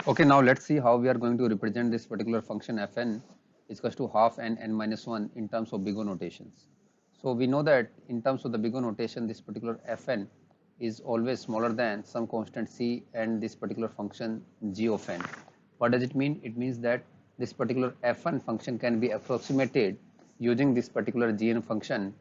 Okay, now let's see how we are going to represent this particular function fn is equals to half n minus 1 in terms of big O notations. So we know that in terms of the big O notation, this particular fn is always smaller than some constant c and this particular function g of n. What does it mean? It means that this particular f1 function can be approximated using this particular gn function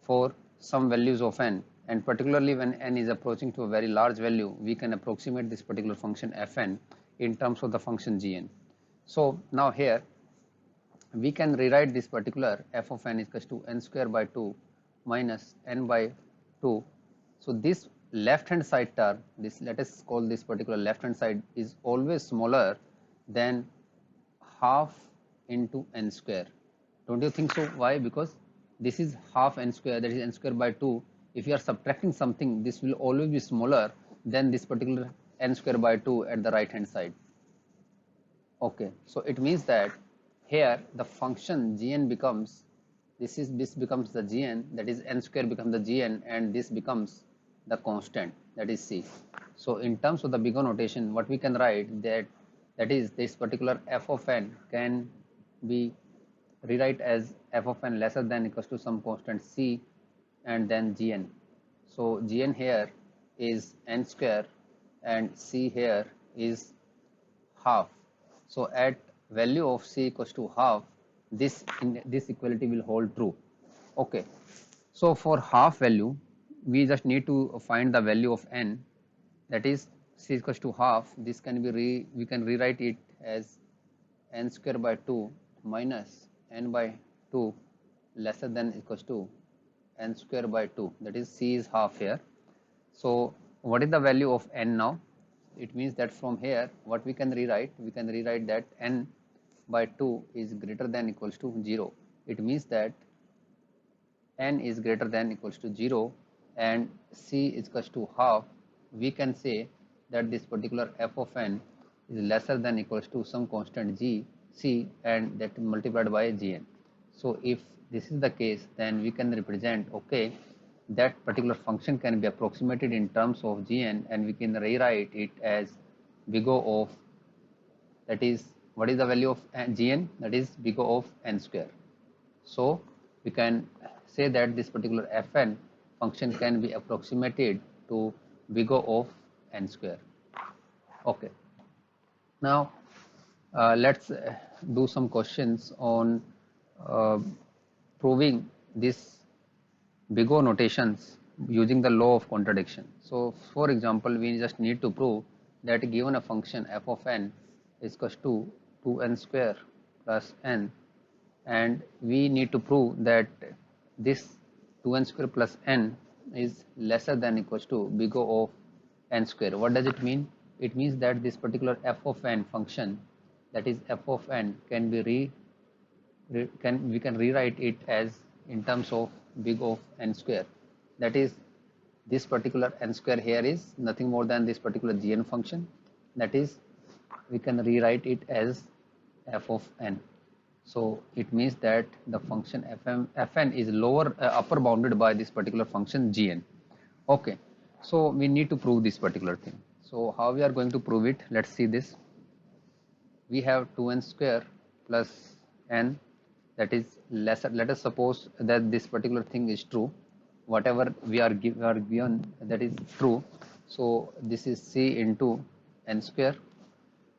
for some values of n, and particularly when n is approaching to a very large value, we can approximate this particular function fn in terms of the function gn. So now here we can rewrite this particular f of n is equal to n square by 2 minus n by 2. So this left hand side term, this, let us call this particular left hand side, is always smaller than half into n square. Don't you think so? Why? Because this is half n square, that is n square by 2. If you are subtracting something, this will always be smaller than this particular n square by 2 at the right hand side. Okay, so it means that here the function gn becomes, this becomes the gn, that is n square becomes the gn, and this becomes the constant, that is c. So in terms of the big O notation, what we can write, that is this particular f of n can be rewrite as f of n lesser than equals to some constant c and then gn. So gn here is n square and c here is half. So at value of c equals to half, this equality will hold true. Okay. So for half value, we just need to find the value of n, that is c equals to half. This can be we can rewrite it as n square by 2 minus n by 2 lesser than equals to n square by 2, that is c is half here. So what is the value of n now? It means that from here what we can rewrite that n by 2 is greater than equals to 0. It means that n is greater than equals to 0 and c is equals to half. We can say that this particular f of n is lesser than equals to some constant g c and that multiplied by gn. So if this is the case, then we can represent, okay, that particular function can be approximated in terms of gn, and we can rewrite it as big O of, that is, what is the value of gn, that is big O of n square. So we can say that this particular fn function can be approximated to big O of n square. Okay, now let's do some questions on uh, proving this big O notations using the law of contradiction. So for example, we just need to prove that given a function f of n is equals to 2n square plus n, and we need to prove that this 2n square plus n is lesser than equals to big O of n square. What does it mean? It means that this particular f of n function, that is f of n, can be we can rewrite it as in terms of big O of n square. That is, this particular n square here is nothing more than this particular gn function. That is, we can rewrite it as f of n. So it means that the function fn is upper bounded by this particular function gn. Okay, so we need to prove this particular thing. So how we are going to prove it? Let's see this. We have 2n square plus n, that is lesser. Let us suppose that this particular thing is true, whatever we are given, that is true. So this is c into n square.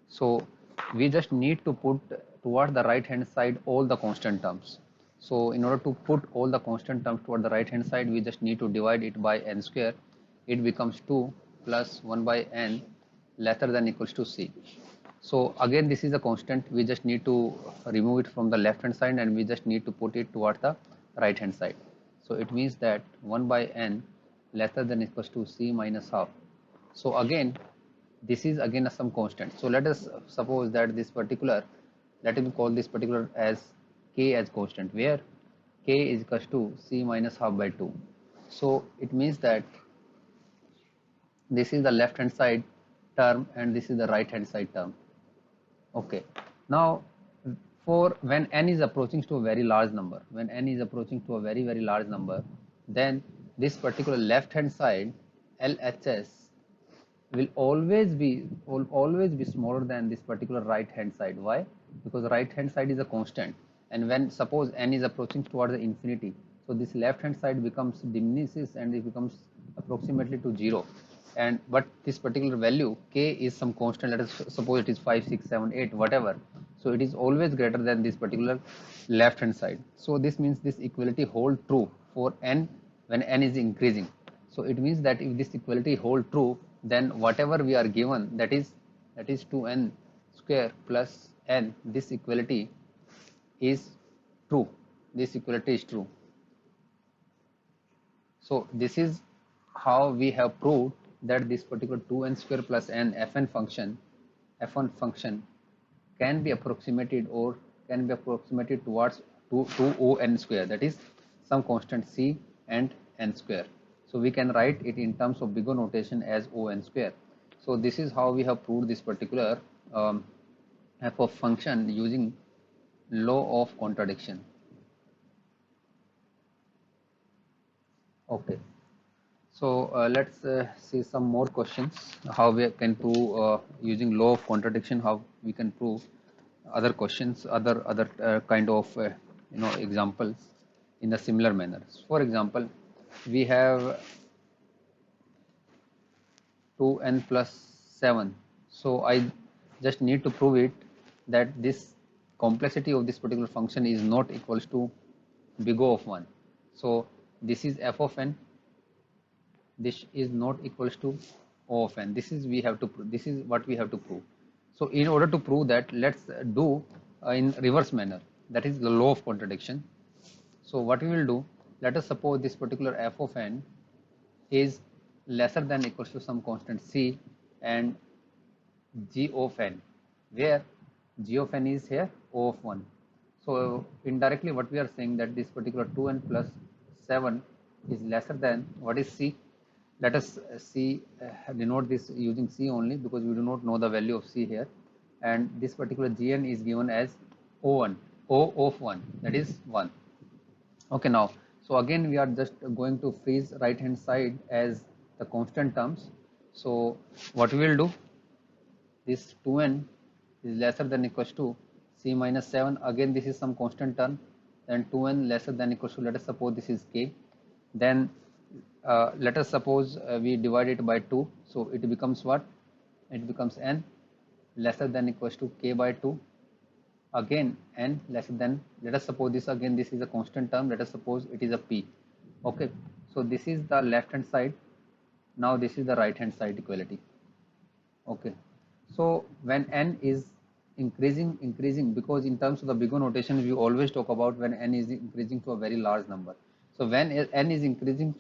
So we just need to put toward the right hand side all the constant terms. So in order to put all the constant terms toward the right hand side, we just need to divide it by n square. It becomes 2 plus 1 by n lesser than equals to c. So again, this is a constant. We just need to remove it from the left hand side and we just need to put it toward the right hand side. So it means that 1 by n lesser than equals to c minus half. So again, this is again some constant. So let us suppose that this particular, let me call this particular as k as constant, where k is equals to c minus half by 2. So it means that this is the left hand side term and this is the right hand side term. Okay, now for when n is approaching to a very large number, when n is approaching to a very large number, then this particular left hand side LHS will always be smaller than this particular right hand side. Why? Because right hand side is a constant, and when suppose n is approaching towards the infinity, so this left hand side becomes diminishes and it becomes approximately to 0. And but this particular value k is some constant, let us suppose it is 5, 6, 7, 8, whatever, so it is always greater than this particular left hand side. So this means this equality hold true for n when n is increasing. So it means that if this equality hold true, then whatever we are given, that is 2n square plus n, this equality is true. This equality is true. So this is how we have proved that this particular 2n square plus n f1 function can be approximated or can be approximated towards 2 square, that is some constant c and n square. So we can write it in terms of bigger notation as on square. So this is how we have proved this particular f of function using law of contradiction. Okay, so let's see some more questions, how we can prove using law of contradiction, how we can prove other questions, other kind of examples in a similar manner. For example, we have 2n plus 7. So I just need to prove it that this complexity of this particular function is not equals to big O of 1. So this is f of n, this is not equals to O of n. This is what we have to prove. So in order to prove that, let's do in reverse manner, that is the law of contradiction. So what we will do, let us suppose this particular f of n is lesser than equals to some constant c and g of n, where g of n is here O of 1. So indirectly what we are saying that this particular 2n plus 7 is lesser than what is c. Let us denote this using c only, because we do not know the value of c here, and this particular gn is given as O1, O of 1, that is 1. Okay, now so again we are just going to freeze right hand side as the constant terms. So what we will do, this 2n is lesser than equals to c minus 7, again this is some constant term, then 2n lesser than equals to, let us suppose this is k, then let us suppose we divide it by 2, so it becomes what, it becomes n lesser than equals to k by 2, again n lesser than, let us suppose this, again this is a constant term, let us suppose it is a p. Okay, so this is the left hand side, now this is the right hand side equality. Okay, so when n is increasing, because in terms of the big O notation we always talk about when n is increasing to a very large number. So when n is increasing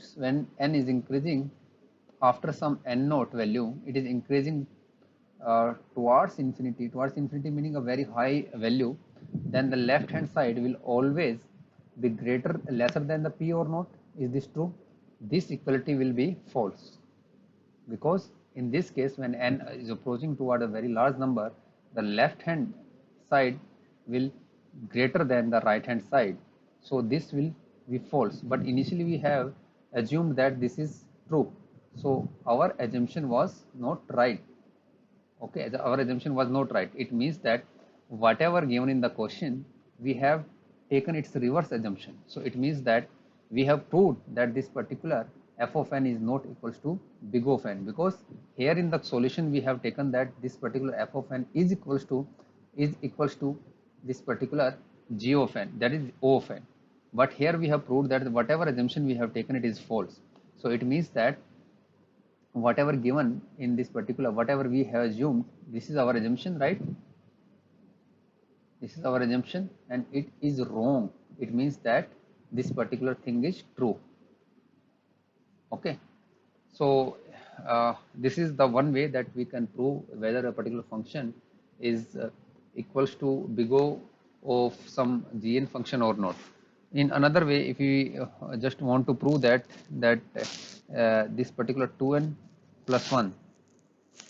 after some n naught value, it is increasing towards infinity meaning a very high value, then the left hand side will always be lesser than the p or not. Is this true? This equality will be false, because in this case when n is approaching toward a very large number, the left hand side will greater than the right hand side, so this will be false. But initially we have assumed that this is true, so our assumption was not right. Okay, our assumption was not right. It means that whatever given in the question, we have taken its reverse assumption. So it means that we have proved that this particular f of n is not equals to big O of n, because here in the solution we have taken that this particular f of n is equals to this particular g of n, that is O of n. But here we have proved that whatever assumption we have taken, it is false. So it means that whatever given in this particular, whatever we have assumed, this is our assumption, right? This is our assumption and it is wrong. It means that this particular thing is true. Okay, so this is the one way that we can prove whether a particular function is equals to big O of some gn function or not. In another way, if we just want to prove that this particular 2n plus 1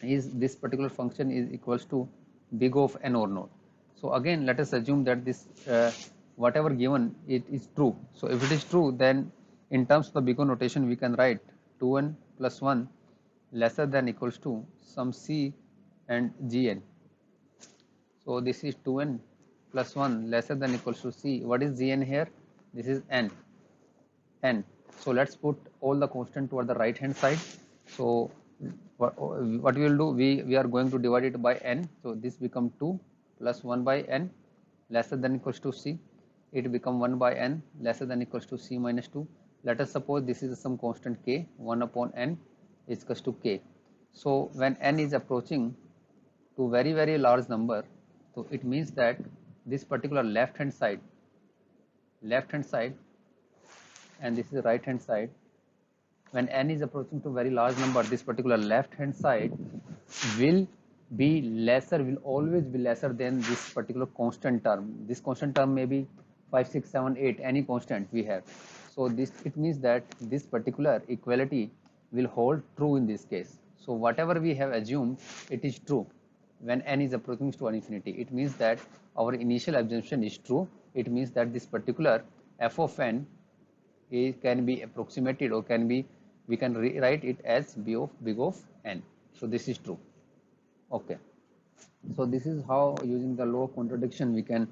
is this particular function is equals to big O of n or not. So again let us assume that this whatever given it is true. So if it is true, then in terms of the big O notation we can write 2n plus 1 lesser than equals to some c and gn. So this is 2n plus 1 lesser than equals to c. What is gn here? This is n. So let's put all the constant toward the right hand side. So what we will do, we are going to divide it by n. So this become 2 plus 1 by n lesser than equals to c. It become 1 by n lesser than equals to c minus 2. Let us suppose this is some constant k, 1 upon n is equals to k. So when n is approaching to very large number, so it means that this particular left hand side and this is the right hand side, when n is approaching to very large number, this particular left hand side will be lesser, will always be lesser than this particular constant term. This constant term may be 5 6 7 8, any constant we have. So this, it means that this particular equality will hold true in this case. So whatever we have assumed, it is true when n is approaching to infinity. It means that our initial assumption is true. It means that this particular f of n can be approximated, or can be, we can rewrite it as big of n. So this is true. Okay, so this is how, using the law of contradiction, we can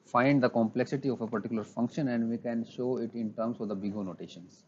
find the complexity of a particular function, and we can show it in terms of the big O notations.